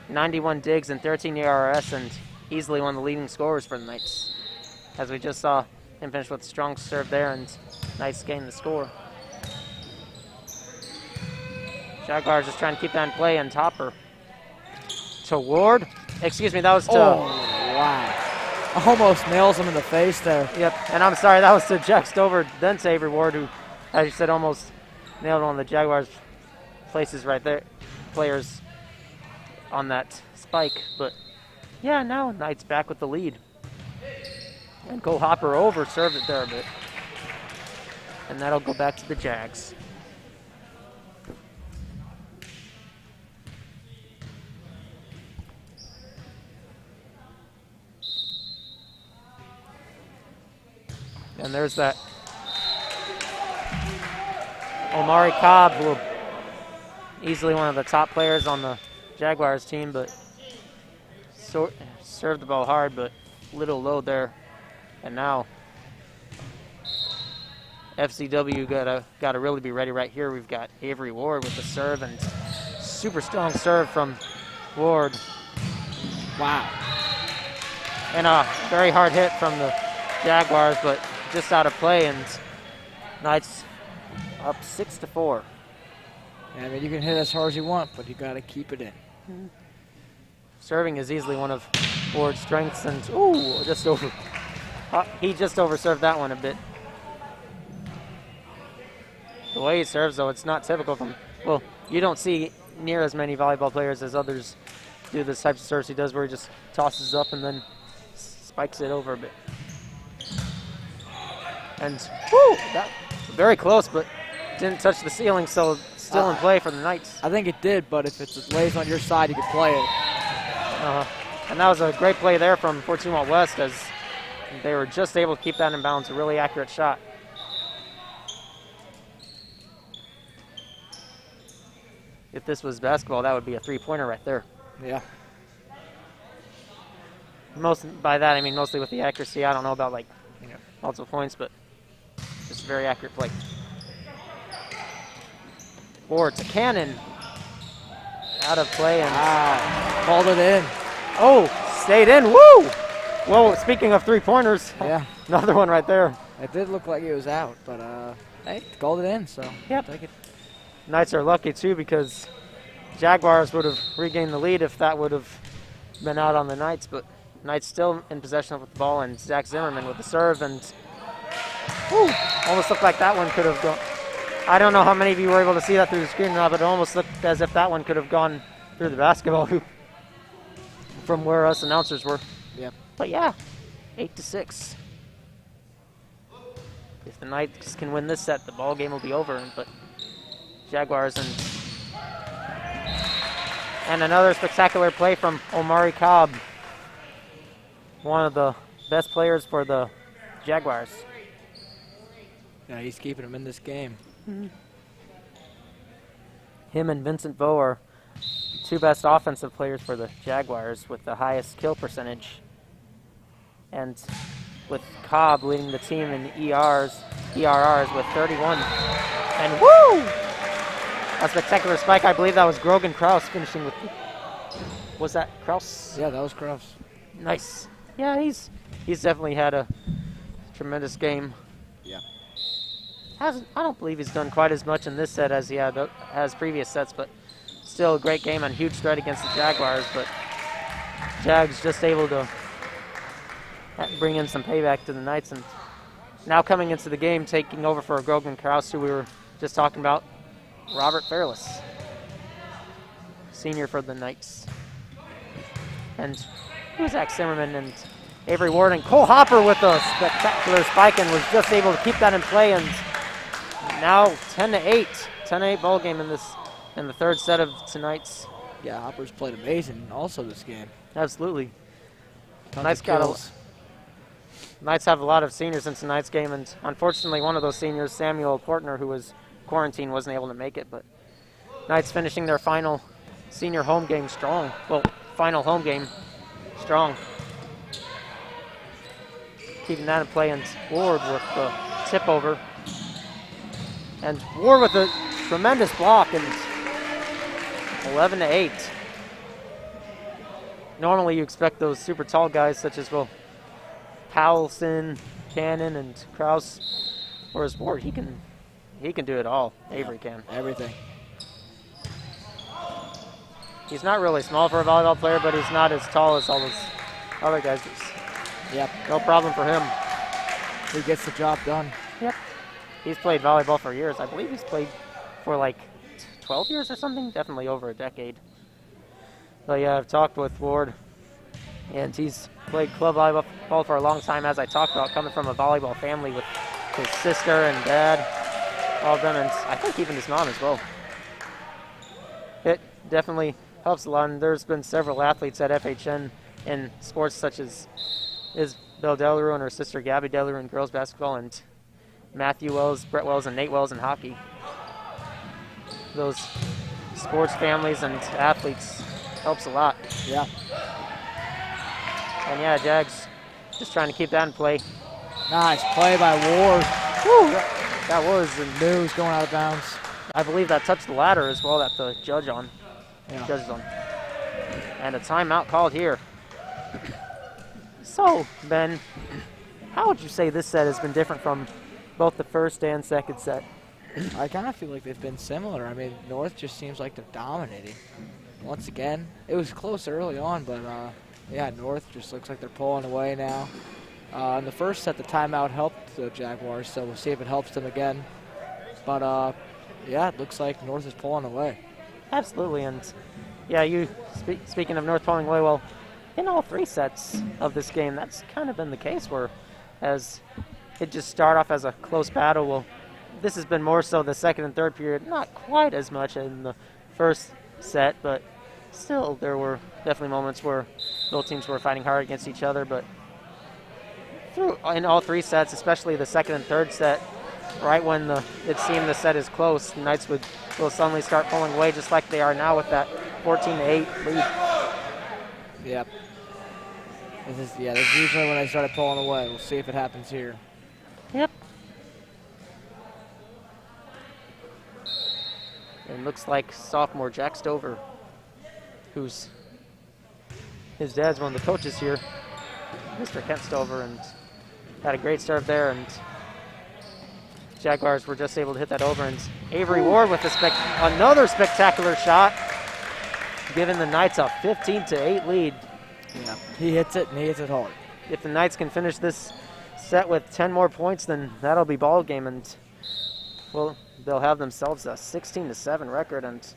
91 digs and 13 ERS, and easily one of the leading scorers for the Knights. As we just saw him finish with a strong serve there, and Knights gain the score. Jaguars just trying to keep that in play, and Hopper to Ward. Excuse me, that was to... Oh, wow. Almost nails him in the face there. Yep, and I'm sorry, that was to Jack Stover, then to Avery Ward, who, as you said, almost nailed one of the Jaguars' places right there, players on that spike. But yeah, now Knights back with the lead. And Cole Hopper over-served it there a bit. And that'll go back to the Jags. And there's that Omari Cobb, who easily one of the top players on the Jaguars team, but served the ball hard, but little load there. And now FCW gotta really be ready right here. We've got Avery Ward with the serve, and super strong serve from Ward. Wow. And a very hard hit from the Jaguars, but just out of play, and Knights up 6-4. Yeah, I mean, you can hit as hard as you want, but you got to keep it in. Serving is easily one of Ward's strengths, and ooh, just over. He just overserved that one a bit. The way he serves, though, it's not typical from. Well, you don't see near as many volleyball players as others do this type of serves he does, where he just tosses up and then spikes it over a bit. And woo, that very close, but didn't touch the ceiling, so still in play for the Knights. I think it did, but if it lays on your side, you can play it. And that was a great play there from Zumwalt West, as they were just able to keep that in bounds. A really accurate shot. If this was basketball, that would be a three-pointer right there. Yeah. By that, I mean mostly with the accuracy. I don't know about multiple points, but just a very accurate play. Ward to Cannon. Out of play, and called it in. Oh, stayed in. Woo! Well, speaking of three-pointers, yeah, another one right there. It did look like it was out, but hey, called it in, so yep. Take it. Knights are lucky too, because Jaguars would have regained the lead if that would have been out on the Knights, but Knights still in possession with the ball, and Zach Zimmerman with the serve, and woo! Almost looked like that one could have gone. I don't know how many of you were able to see that through the screen or not, but it almost looked as if that one could have gone through the basketball hoop from where us announcers were. Yep. But yeah, 8-6. If the Knights can win this set, the ball game will be over. But Jaguars and another spectacular play from Omari Cobb, one of the best players for the Jaguars. Yeah, he's keeping them in this game. Him and Vincent Vo are two best offensive players for the Jaguars with the highest kill percentage. And with Cobb leading the team in ERRs with 31. And woo! A spectacular spike. I believe that was Grogan Kraus finishing with. Was that Kraus? Yeah, that was Kraus. Nice. Yeah, he's definitely had a tremendous game. Yeah. I don't believe he's done quite as much in this set as he has previous sets, but still a great game and huge threat against the Jaguars. But Jags just able to bring in some payback to the Knights, and now coming into the game, taking over for Grogan Kraus, who we were just talking about, Robert Fairless, senior for the Knights. And Zach Zimmerman and Avery Ward and Cole Hopper with a spectacular spike and was just able to keep that in play. And now 10-8, 10-8 ball game in the third set of tonight's. Yeah, Hopper's played amazing also this game. Absolutely. Knights Knights have a lot of seniors in tonight's game, and unfortunately one of those seniors, Samuel Portner, who was quarantined, wasn't able to make it. But Knights finishing their final senior home game strong. Well, final home game strong. Keeping that in play, and Ward with the tip over. And Ward with a tremendous block, and 11-8. Normally you expect those super tall guys such as, well, Powelson, Cannon, and Kraus, whereas Ward, he can do it all. Avery can. Everything. He's not really small for a volleyball player, but he's not as tall as all those other guys. Yep. No problem for him. He gets the job done. Yep. He's played volleyball for years. I believe he's played for like 12 years or something. Definitely over a decade. But yeah, I've talked with Ward, and he's played club volleyball for a long time, as I talked about, coming from a volleyball family with his sister and dad, all of them, and I think even his mom as well. It definitely helps a lot, and there's been several athletes at FHN in sports such as Isabel Delarue and her sister Gabby Delarue in girls basketball, and Matthew Wells, Brett Wells, and Nate Wells in hockey. Those sports families and athletes helps a lot. Yeah. And yeah, Jags just trying to keep that in play. Nice play by Ward. Woo! That was, and Knew was going out of bounds. I believe that touched the ladder as well that the judge on. Yeah. Judge is on. And a timeout called here. So, Ben, how would you say this set has been different from both the first and second set? I kind of feel like they've been similar. I mean, North just seems like they're dominating. Once again, it was close early on, but yeah, North just looks like they're pulling away now. In the first set, the timeout helped the Jaguars, so we'll see if it helps them again. But yeah, it looks like North is pulling away. Absolutely, and yeah, speaking of North pulling away, well, in all three sets of this game, that's kind of been the case, where as it just started off as a close battle. Well, this has been more so the second and third period, not quite as much in the first set, but still there were definitely moments where both teams were fighting hard against each other. But in all three sets, especially the second and third set, right when it seemed the set is close, the Knights will suddenly start pulling away, just like they are now with that 14-8 lead. Yep. This is usually when they started pulling away. We'll see if it happens here. Yep. It looks like sophomore Jack Stover, his dad's one of the coaches here, Mr. Kent Stover, and had a great serve there, and Jaguars were just able to hit that over, and Avery Ward with another spectacular shot, giving the Knights a 15-8 lead. Yeah, he hits it, and he hits it hard. If the Knights can finish this set with 10 more points, then that'll be ball game, and well, they'll have themselves a 16-7 record and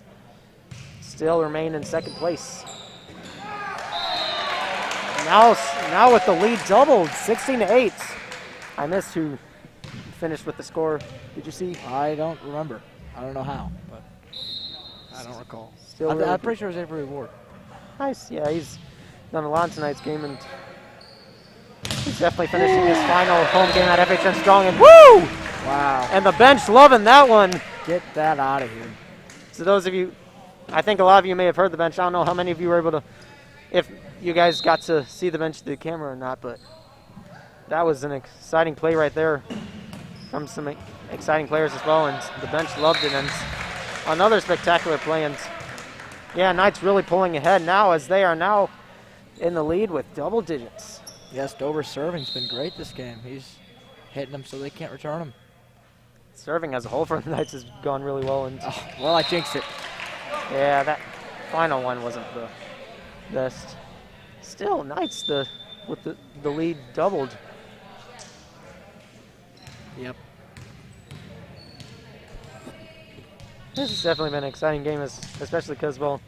still remain in second place. Now with the lead doubled, 16-8. I missed who finished with the score. Did you see? I don't remember. I don't know how, but I don't recall. Still really I'm pretty sure it was Avery Ward. nice. Yeah, he's done a lot in tonight's game, and he's definitely finishing his final home game at FHN strong. And woo! Wow. And the bench loving that one. Get that out of here. So those of you, I think a lot of you may have heard the bench. I don't know how many of you were able to, if you guys got to see the bench through the camera or not, but that was an exciting play right there from some exciting players as well, and the bench loved it. And another spectacular play, and yeah, Knight's really pulling ahead now as they are now in the lead with double digits. Yes, Dover's serving's been great this game. He's hitting them so they can't return them. Serving as a whole for the Knights has gone really well, and Oh, well, I jinxed it. yeah, that final one wasn't the best. Still, Knights with the lead doubled. Yep. This has definitely been an exciting game, especially because, well,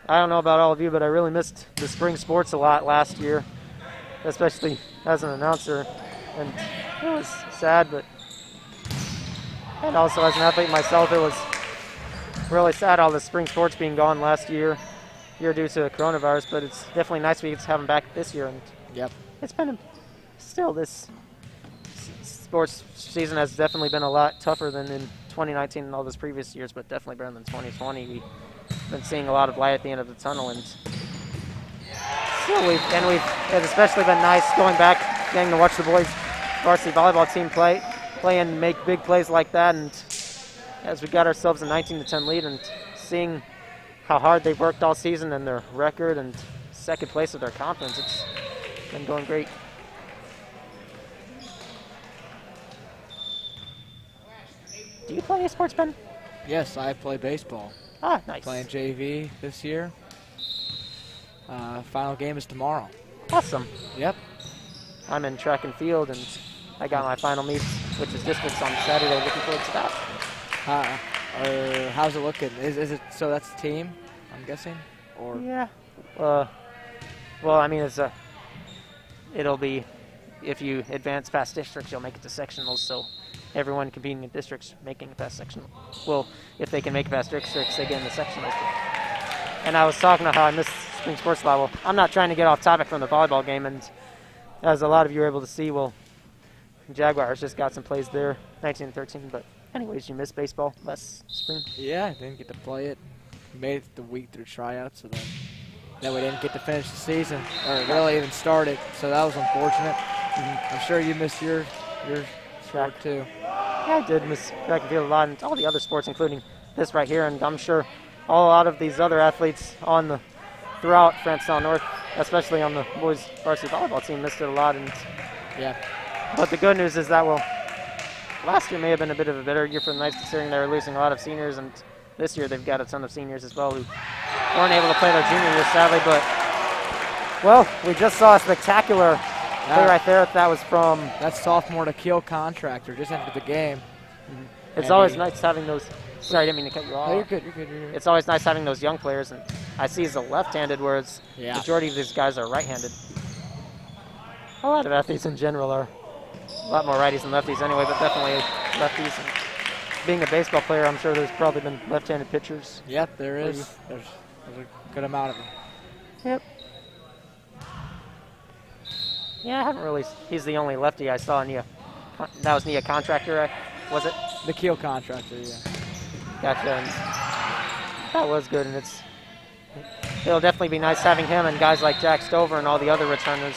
I don't know about all of you, but I really missed the spring sports a lot last year, especially as an announcer, and it was sad, and also as an athlete myself, it was really sad all the spring sports being gone last year due to coronavirus, but it's definitely nice we get to have them back this year, and Yep. it's been still this sports season has definitely been a lot tougher than in 2019 and all those previous years, but definitely better than 2020. We've been seeing a lot of light at the end of the tunnel, and still it's especially been nice going back, getting to watch the boys varsity volleyball team play and make big plays like that, and as we got ourselves a 19-10 lead, and seeing how hard they've worked all season and their record and second place of their conference, it's been going great. Do you play any sports, Ben? Yes, I play baseball. Ah, nice. Playing JV this year. Final game is tomorrow. Awesome. Yep. I'm in track and field, and I got my final meets, which is districts, on Saturday. Looking forward to that. How's it looking? Is it so? That's a team, I'm guessing, or Yeah. Well, I mean, it'll be, if you advance past districts, you'll make it to sectionals. So everyone competing in districts making it past sectional. Well, if they can make it past districts, they get in the sectionals. And I was talking about how I missed spring sports level. I'm not trying to get off topic from the volleyball game, and as a lot of you were able to see, well, Jaguars just got some plays there, 19-13. But anyways, you missed baseball last spring. yeah, I didn't get to play it. Made it the week through tryouts, so then we didn't get to finish the season or really even start it. So that was unfortunate. I'm sure you missed your sport too. Yeah, I did miss track and field a lot, and all the other sports, including this right here, and I'm sure a lot of these other athletes throughout Francetown North, especially on the boys varsity volleyball team, missed it a lot. And Yeah. but the good news is that, well, last year may have been a bit of a better year for the Knights, considering they were losing a lot of seniors, and this year they've got a ton of seniors as well who weren't able to play their junior year, sadly. But well, we just saw a spectacular play right there. That was from. That's sophomore Nikhil Contractor just entered the game. It's And always he- nice having those. Sorry, I didn't mean to cut you off. Oh, you're good. You're good. You're good. It's always nice having those young players, and I see he's a left-handed, whereas Yeah. majority of these guys are right-handed. A lot of athletes in general are a lot more righties than lefties anyway, but definitely lefties. And being a baseball player, I'm sure there's probably been left-handed pitchers. Yep, there For is. you. There's a good amount of them. Yep. Yeah, I haven't really. He's the only lefty I saw. That was Nia Contractor, was it? Nikhil Contractor, yeah. Gotcha. And that was good, and it'll definitely be nice having him and guys like Jack Stover and all the other returners.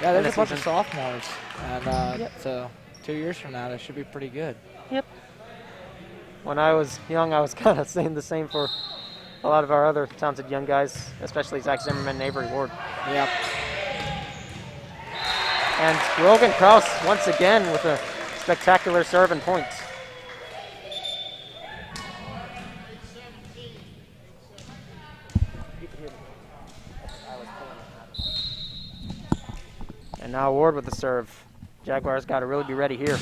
Yeah, in there's the a bunch of season. sophomores, and Yep. so 2 years from now, that should be pretty good. Yep. When I was young, I was kind of saying the same for a lot of our other talented young guys, especially Zach Zimmerman and Avery Ward. Yep. And Logan Kraus, once again, with a spectacular serve and point. And now Ward with the serve. Jaguars got to really be ready here.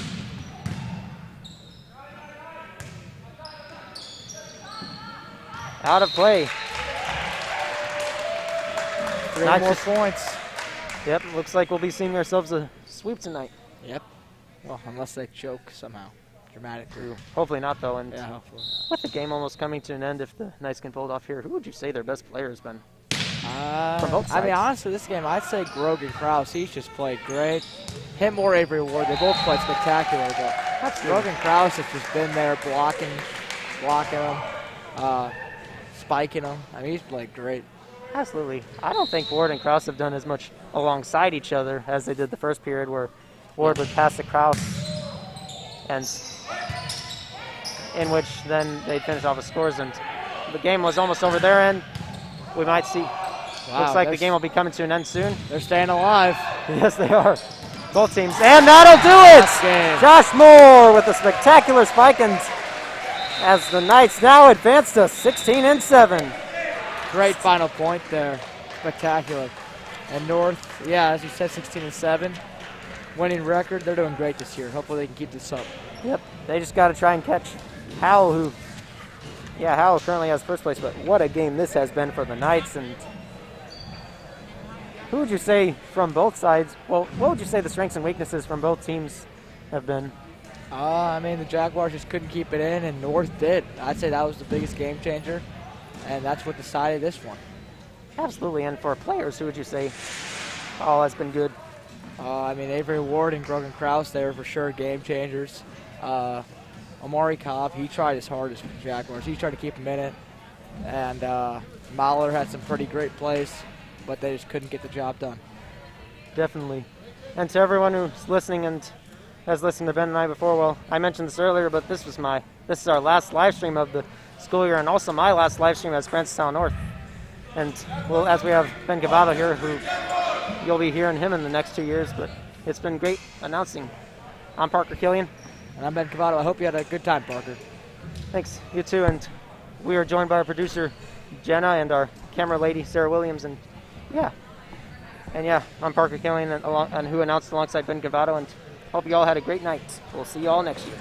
Out of play. 3 Not more just- points. Yep, looks like we'll be seeing ourselves a sweep tonight. Yep. Well, unless they choke somehow, dramatically. Hopefully not, though. And Yeah, hopefully not. with the game almost coming to an end, if the Knights can pull it off here, who would you say their best player has been? From both I mean, sides. honestly, this game, I'd say Grogan Krause. He's just played great. Him or Avery Ward, they both played spectacular. But Grogan Krause has just been there blocking him, spiking him. I mean, he's played great. Absolutely. I don't think Ward and Krause have done as much alongside each other as they did the first period, where Ward would pass to Krause, and in which then they'd finish off the scores. And the game was almost over their end. We might see. Wow, Looks like the game will be coming to an end soon. They're staying alive. Yes, they are. Both teams. And that'll do it! Last game. Josh Moore with a spectacular spike, and as the Knights now advance to 16-7. Great final point there. Spectacular. And North, yeah, as you said, 16-7. Winning record. They're doing great this year. Hopefully they can keep this up. Yep, they just got to try and catch Howell, Howell currently has first place, but what a game this has been for the Knights. And who would you say from both sides, well, what would you say the strengths and weaknesses from both teams have been? I mean, the Jaguars just couldn't keep it in, and North did. I'd say that was the biggest game changer, and that's what decided this one. Absolutely, and for players, who would you say all has been good? I mean, Avery Ward and Grogan Krause, they were for sure game changers. Omari Cobb, he tried his hardest with the Jaguars. He tried to keep him in it. And Mahler had some pretty great plays, but they just couldn't get the job done. Definitely. And to everyone who's listening and has listened to Ben and I before, well, I mentioned this earlier, but this is our last live stream of the school year, and also my last live stream as Francistown North. And well, as we have Ben Cavato here, who you'll be hearing him in the next 2 years, but it's been great announcing. I'm Parker Killian. And I'm Ben Cavato. I hope you had a good time, Parker. Thanks, you too. And we are joined by our producer, Jenna, and our camera lady, Sarah Williams. And I'm Parker Killian, and who announced alongside Ben Cavato. And hope you all had a great night. We'll see you all next year.